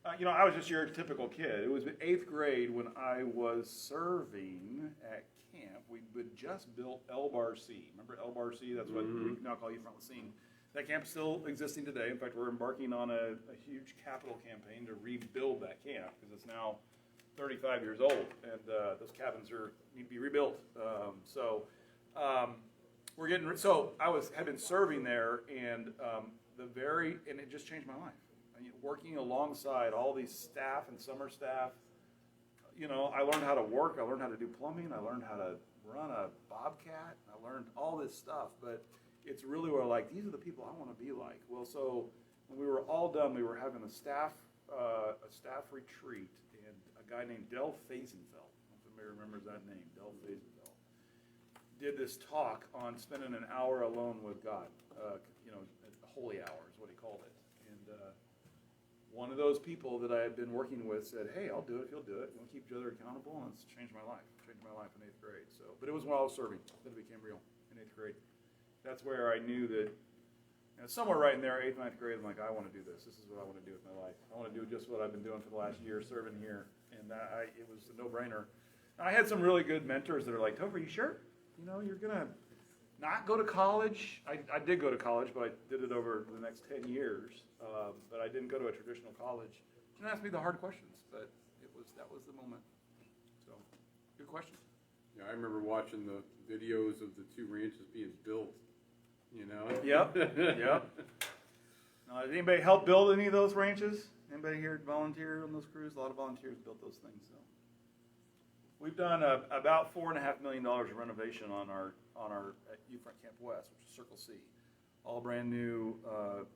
I was just your typical kid. It was 8th grade when I was serving at camp. We had just built LBRC. Remember LBRC? That's what we now call Youthfront. That camp's still existing today. In fact, we're embarking on a huge capital campaign to rebuild that camp, because it's now 35 years old, and those cabins need to be rebuilt. We're getting. So had been serving there, and and it just changed my life. Working alongside all these staff and summer staff, I learned how to work. I learned how to do plumbing. I learned how to run a Bobcat. I learned all this stuff, but it's really where these are the people I want to be like. Well, so when we were all done, we were having a staff retreat, and a guy named Del Fazenfeld, if anybody remembers that name, Del Fazenfeld, did this talk on spending an hour alone with God. Holy hour is what he called it. And one of those people that I had been working with said, "Hey, I'll do it if you'll do it. We'll keep each other accountable," and it's changed my life. Changed my life in 8th grade. But it was while I was serving that it became real in 8th grade. That's where I knew that. Somewhere right in there, 8th, 9th grade, I'm like, I want to do this. This is what I want to do with my life. I want to do just what I've been doing for the last year, serving here. And it was a no-brainer. I had some really good mentors that are like, Topher, you sure? You're going to not go to college. I did go to college, but I did it over the next 10 years. But I didn't go to a traditional college. She didn't ask me the hard questions, but that was the moment. So, good question. Yeah, I remember watching the videos of the 2 ranches being built. Yep. Did anybody help build any of those ranches? Anybody here volunteer on those crews? A lot of volunteers built those things. So we've done about $4.5 million of renovation on our at Youthfront Camp West, which is Circle C. All brand new,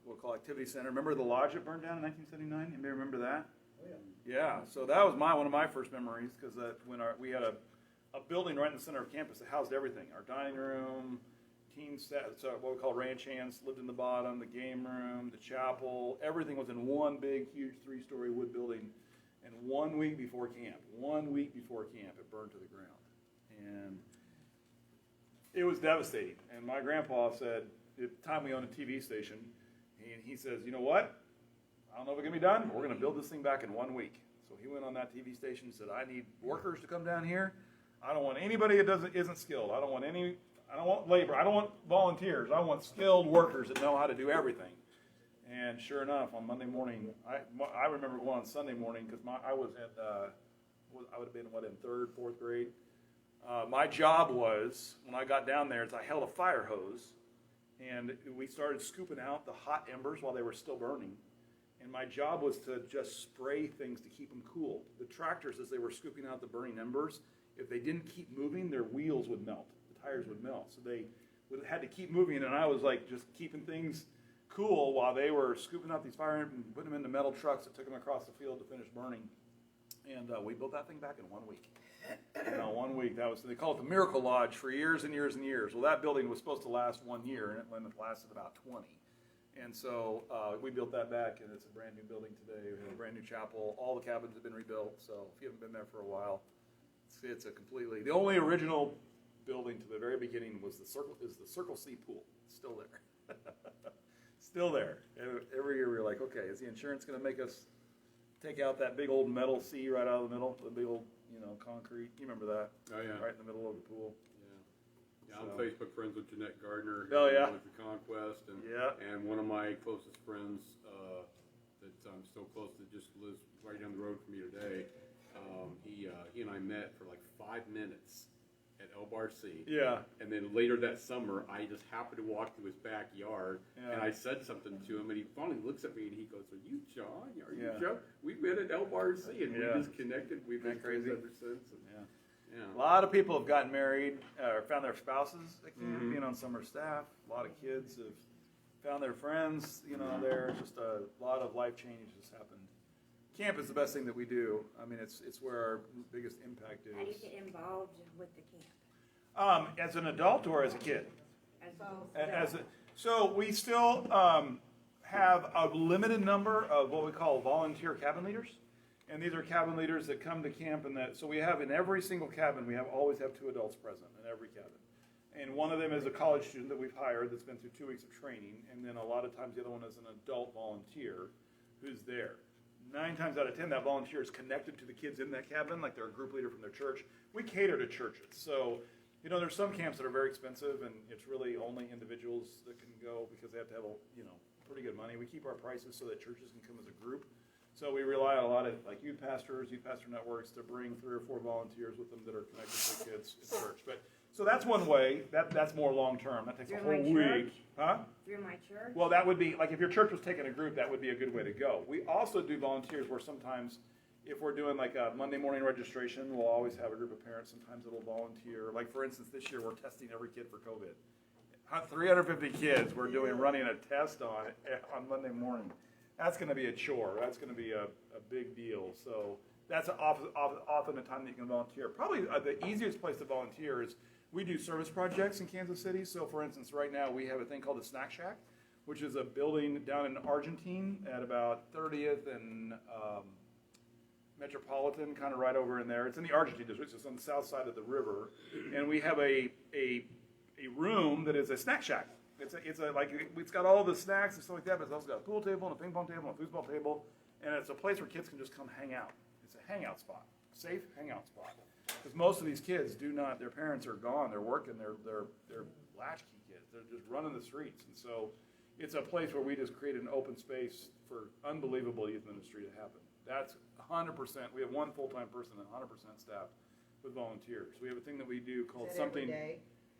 we'll call activity center. Remember the lodge that burned down in 1979? Anybody remember that? Oh, yeah. Yeah. So that was one of my first memories, because when we had a building right in the center of campus that housed everything: our dining room, team set, so what we call ranch hands lived in the bottom, the game room, the chapel, everything was in one big, huge 3-story wood building. And 1 week before camp, it burned to the ground. And it was devastating. And my grandpa said, at the time we owned a TV station, and he says, you know what? I don't know if it's going to be done, but we're going to build this thing back in 1 week. So he went on that TV station and said, I need workers to come down here. I don't want anybody that isn't skilled. I don't want labor. I don't want volunteers. I want skilled workers that know how to do everything. And sure enough, on Monday morning, I remember going on Sunday morning, because I would have been in 3rd, 4th grade. My job was, when I got down there, is I held a fire hose, and we started scooping out the hot embers while they were still burning. And my job was to just spray things to keep them cool. The tractors, as they were scooping out the burning embers, if they didn't keep moving, their wheels would melt. Tires would melt, so they had to keep moving, and I was just keeping things cool while they were scooping out these fire and putting them into metal trucks that took them across the field to finish burning. And we built that thing back in 1 week. 1 week. They call it the Miracle Lodge for years and years and years. Well, that building was supposed to last 1 year, and it lasted about 20. And so we built that back, and it's a brand new building today. We have a brand new chapel. All the cabins have been rebuilt. So if you haven't been there for a while, it's a completely, the only original building to the very beginning was the Circle C pool. It's still there. Still there. Every year we were like, okay, is the insurance going to make us take out that big old metal C right out of the middle, the big old, concrete? You remember that? Oh, yeah. Right in the middle of the pool. Yeah, I'm Facebook friends with Jeanette Gardner. Oh, yeah. With the Conquest. Yeah. And one of my closest friends that I'm still close to, just lives right down the road from me today. He and I met for like 5 minutes at LBRC. Yeah. And then later that summer, I just happened to walk through his backyard, and I said something to him, and he finally looks at me and he goes, "Are you John? Are you John?" We met at LBRC, and we just connected. We've been friends ever since. And, A lot of people have gotten married or found their spouses at camp, being on summer staff. A lot of kids have found their friends, there. Just a lot of life change has happened. Camp is the best thing that we do. I mean, it's where our biggest impact is. How do you get involved with the camp? As an adult or as a kid? As both. So we still have a limited number of what we call volunteer cabin leaders. And these are cabin leaders that come to camp, so we have in every single cabin, we always have 2 adults present in every cabin. And one of them is a college student that we've hired that's been through 2 weeks of training, and then a lot of times the other one is an adult volunteer who's there. 9 times out of 10, that volunteer is connected to the kids in that cabin, like they're a group leader from their church. We cater to churches. So, there's some camps that are very expensive, and it's really only individuals that can go because they have to have pretty good money. We keep our prices so that churches can come as a group. So we rely on a lot of like youth pastor networks to bring 3 or 4 volunteers with them that are connected to kids in church. But so that's one way. That's more long term. That takes a Through whole my week. church? Huh? Through my church? Well, that would be like if your church was taking a group, that would be a good way to go. We also do volunteers where sometimes if we're doing like a Monday morning registration, we'll always have a group of parents. Sometimes it'll volunteer. Like for instance, this year we're testing every kid for COVID. 350 kids we're running a test on Monday morning. That's going to be a chore. That's going to be a big deal. So that's often a time that you can volunteer. Probably the easiest place to volunteer is we do service projects in Kansas City. So for instance, right now we have a thing called the Snack Shack, which is a building down in Argentine at about 30th and Metropolitan, kind of right over in there. It's in the Argentine district. It's on the south side of the river. And we have a room that is a snack shack. It's got all the snacks and stuff like that, but it's also got a pool table and a ping pong table and a foosball table, and it's a place where kids can just come hang out. It's a hangout spot, safe hangout spot. Because most of these kids their parents are gone, they're working, they're latchkey kids, they're just running the streets, and so it's a place where we just created an open space for unbelievable youth ministry to happen. That's 100%. We have one full-time person and 100% staff with volunteers. We have a thing that we do called something.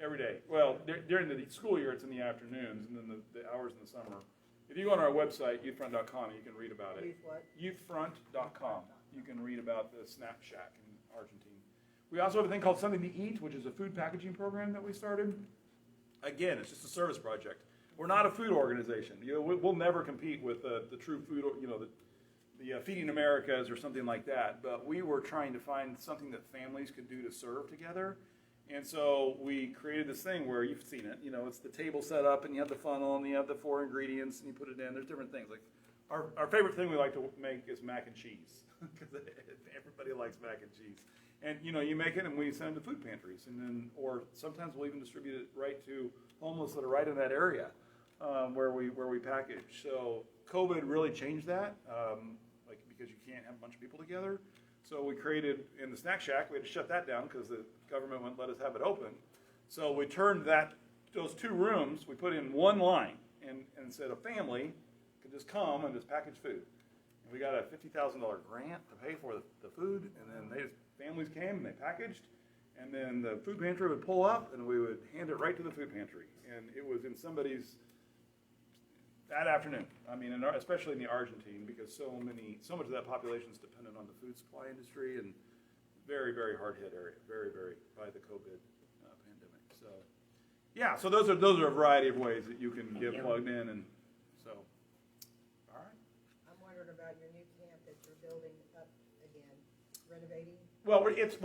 Every day. Well, during the school year, it's in the afternoons, and then the hours in the summer. If you go on our website, youthfront.com, you can read about it. Youthfront.com. You can read about the Snack Shack in Argentine. We also have a thing called Something to Eat, which is a food packaging program that we started. Again, it's just a service project. We're not a food organization. We'll never compete with the true food, the Feeding Americas or something like that. But we were trying to find something that families could do to serve together. And so we created this thing where you've seen it, it's the table set up and you have the funnel and you have the 4 ingredients and you put it in. There's different things. Like our favorite thing we like to make is mac and cheese because everybody likes mac and cheese. And you make it and we send it to food pantries, or sometimes we'll even distribute it right to homeless that are right in that area where we package. So COVID really changed that, because you can't have a bunch of people together. So we created, in the Snack Shack, we had to shut that down because the government wouldn't let us have it open. So we turned those 2 rooms, we put in one line and said a family could just come and just package food. And we got a $50,000 grant to pay for the food, and then families came and they packaged, and then the food pantry would pull up and we would hand it right to the food pantry. And it was in somebody's that afternoon. I mean, especially in the Argentine, because so much of that population is dependent on the food supply industry, and very, very hard hit area, very, very by the COVID pandemic. So, yeah. So those are a variety of ways that you can get plugged in, and so. All right. I'm wondering about your new camp that you're building up again, renovating. Well, it's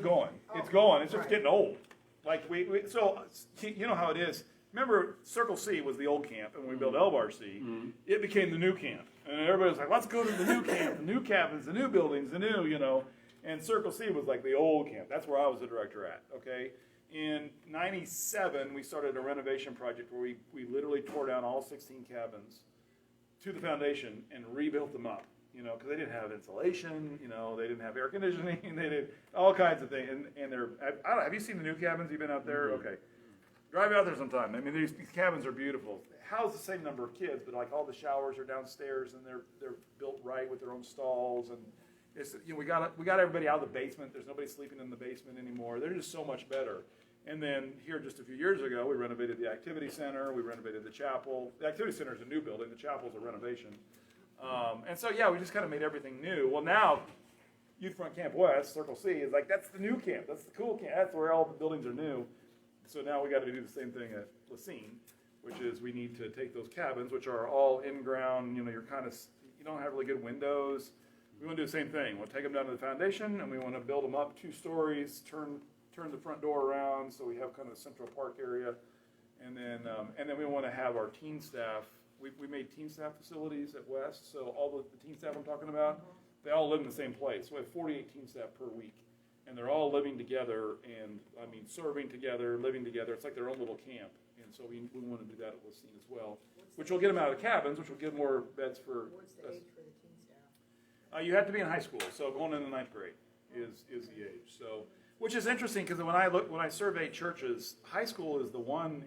going. It's going. It's just getting old. Like so you know how it is. Remember, Circle C was the old camp, and when we built Elbar C, it became the new camp. And everybody was like, let's go to the new camp, the new cabins, the new buildings, the new, And Circle C was like the old camp. That's where I was the director at, okay? In '97, we started a renovation project where we literally tore down all 16 cabins to the foundation and rebuilt them up, because they didn't have insulation, they didn't have air conditioning, they did all kinds of things. And they're, have you seen the new cabins? You've been out there? Okay. Drive out there sometime. I mean, these cabins are beautiful. House the same number of kids, but like all the showers are downstairs, and they're built right with their own stalls, and it's we got everybody out of the basement. There's nobody sleeping in the basement anymore. They're just so much better. And then here, just a few years ago, we renovated the activity center. We renovated the chapel. The activity center is a new building. The chapel is a renovation. And so we just kind of made everything new. Well, now Youthfront Camp West, Circle C, is like that's the new camp. That's the cool camp. That's where all the buildings are new. So now we got to do the same thing at Lacine, which is we need to take those cabins, which are all in-ground, you don't have really good windows. We want to do the same thing. We'll take them down to the foundation, and we want to build them up 2 stories, turn the front door around so we have kind of a central park area. And then we want to have our teen staff. We made teen staff facilities at West, so all the teen staff I'm talking about, they all live in the same place. We have 48 teen staff per week. And they're all living together and, serving together, living together. It's like their own little camp. And so we want to do that at Lacine as well, which will get them out of the cabins, which will give more beds for. What's the age for the teen staff? You have to be in high school, so going into 9th grade is the age. So, which is interesting because when I survey churches, high school is the one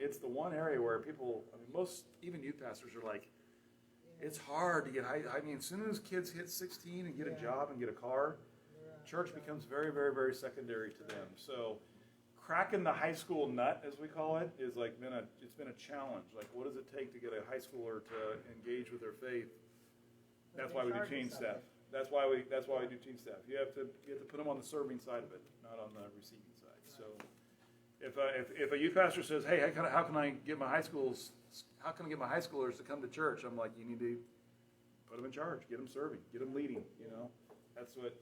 area where people, most even youth pastors are like, It's hard to get I mean, as soon as kids hit 16 and get a job and get a car, church becomes very, very, very secondary to them. So cracking the high school nut, as we call it, is like it's been a challenge. Like, what does it take to get a high schooler to engage with their faith? That's why we do teen staff. That's why we do teen staff. You have to put them on the serving side of it, not on the receiving side. So if a youth pastor says, "Hey, how can I get my high schoolers to come to church?" I'm like, you need to put them in charge, get them serving, get them leading. That's what.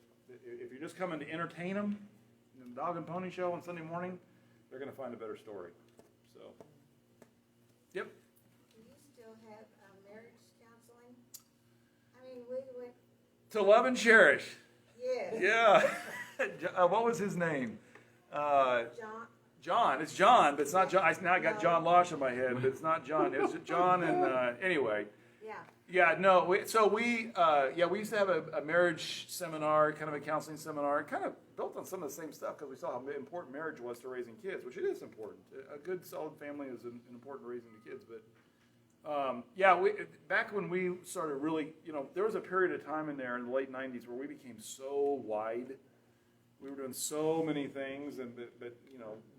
If you're just coming to entertain them, in the dog and pony show on Sunday morning, they're going to find a better story. So, yep. Do you still have marriage counseling? I mean, we went. To love and cherish. Yes. Yeah. What was his name? John. John. It's John, but it's not John. Now I got John Losh in my head, but it's not John. It's John and anyway. Yeah. Yeah, no. We used to have a marriage seminar, kind of a counseling seminar, kind of built on some of the same stuff because we saw how important marriage was to raising kids, which it is important. A good, solid family is important to raising the kids. But back when we started really, there was a period of time in there in the late '90s where we became so wide. We were doing so many things, but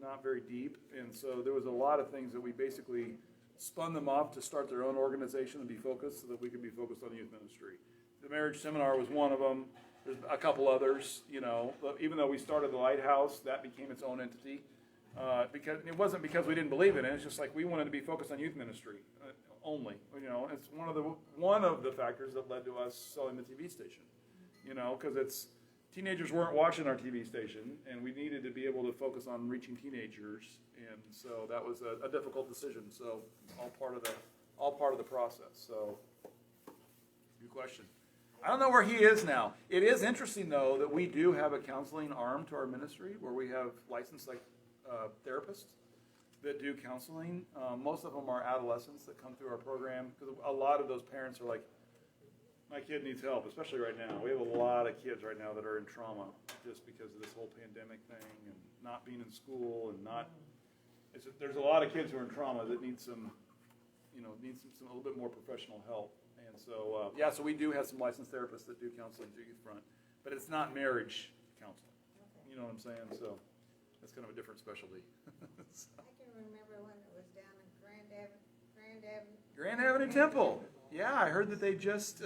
not very deep. And so there was a lot of things that we basically spun them off to start their own organization and be focused so that we could be focused on youth ministry. The marriage seminar was one of them. There's a couple others, even though we started the Lighthouse, that became its own entity. Because it wasn't because we didn't believe in it. It's just like we wanted to be focused on youth ministry only. It's one of the factors that led to us selling the TV station. Because teenagers weren't watching our TV station, and we needed to be able to focus on reaching teenagers, and so that was a difficult decision. So all part of the process. So good question. I don't know where he is now. It is interesting though that we do have a counseling arm to our ministry where we have licensed therapists that do counseling. Most of them are adolescents that come through our program because a lot of those parents are like, my kid needs help, especially right now. We have a lot of kids right now that are in trauma just because of this whole pandemic thing and not being in school and there's a lot of kids who are in trauma that need some a little bit more professional help. And so, so we do have some licensed therapists that do counseling through Youthfront, but it's not marriage counseling. Okay. You know what I'm saying? So that's kind of a different specialty. So. I can remember when it was down in Grand Avenue Temple. Yeah, I heard that they just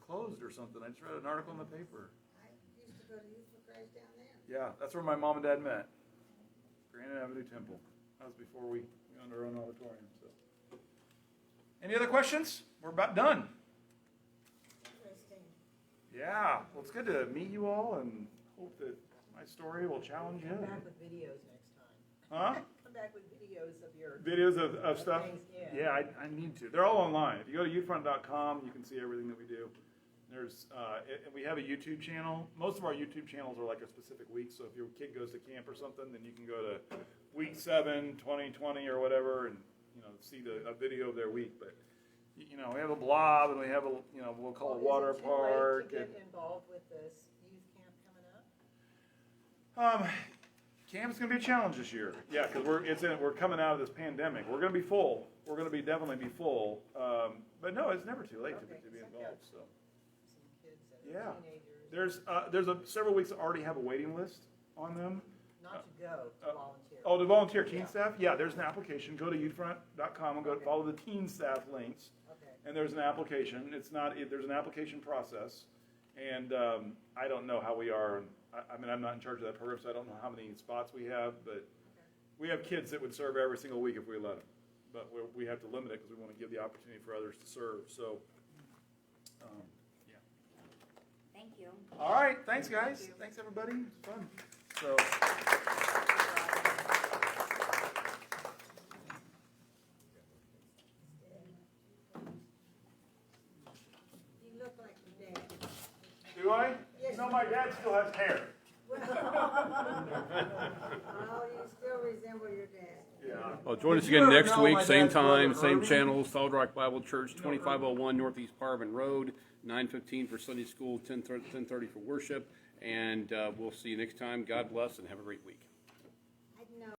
closed or something. I just read an article in the paper. I used to go to Youth for Christ down there. Yeah, that's where my mom and dad met. Grand Avenue Temple. That was before we owned our own auditorium. So, any other questions? We're about done. Interesting. Yeah, well, it's good to meet you all, and hope that my story will challenge you. Come back with videos next time. Huh? Come back with videos of your. Videos of stuff? Things, yeah, I need to. They're all online. If you go to youthfront.com, you can see everything that we do. There's, we have a YouTube channel. Most of our YouTube channels are like a specific week. So if your kid goes to camp or something, then you can go to week 7, 2020 or whatever, and see a video of their week. But we have a blob, and we have we'll call it water park. Is it too late to get involved with this youth camp coming up? Camp's going to be a challenge this year. Yeah, because we're coming out of this pandemic. We're going to be full. We're going to definitely be full. But no, it's never too late to be involved. So. Some kids that are teenagers. There's several weeks that already have a waiting list on them. Not to go, to volunteer. Oh, to volunteer teen staff? Yeah, there's an application. Go to youthfront.com and follow the teen staff links. Okay. And there's an application. There's an application process. And I don't know how we are. I'm not in charge of that program, so I don't know how many spots we have. But we have kids that would serve every single week if we let them. But we have to limit it because we want to give the opportunity for others to serve. So, yeah. Thank you. All right. Thanks, guys. Thanks, everybody. It's fun. So. You look like your dad. Do I? Yes. No, my dad still has hair. Oh, you still resemble your dad. Yeah. Well, join us Did you again ever next know week, my same dad's brother time, same Irving? channel, Solid Rock Bible Church, 2501 Northeast Parvin Road, 9:15 for Sunday school, 10:30 for worship, and we'll see you next time. God bless and have a great week.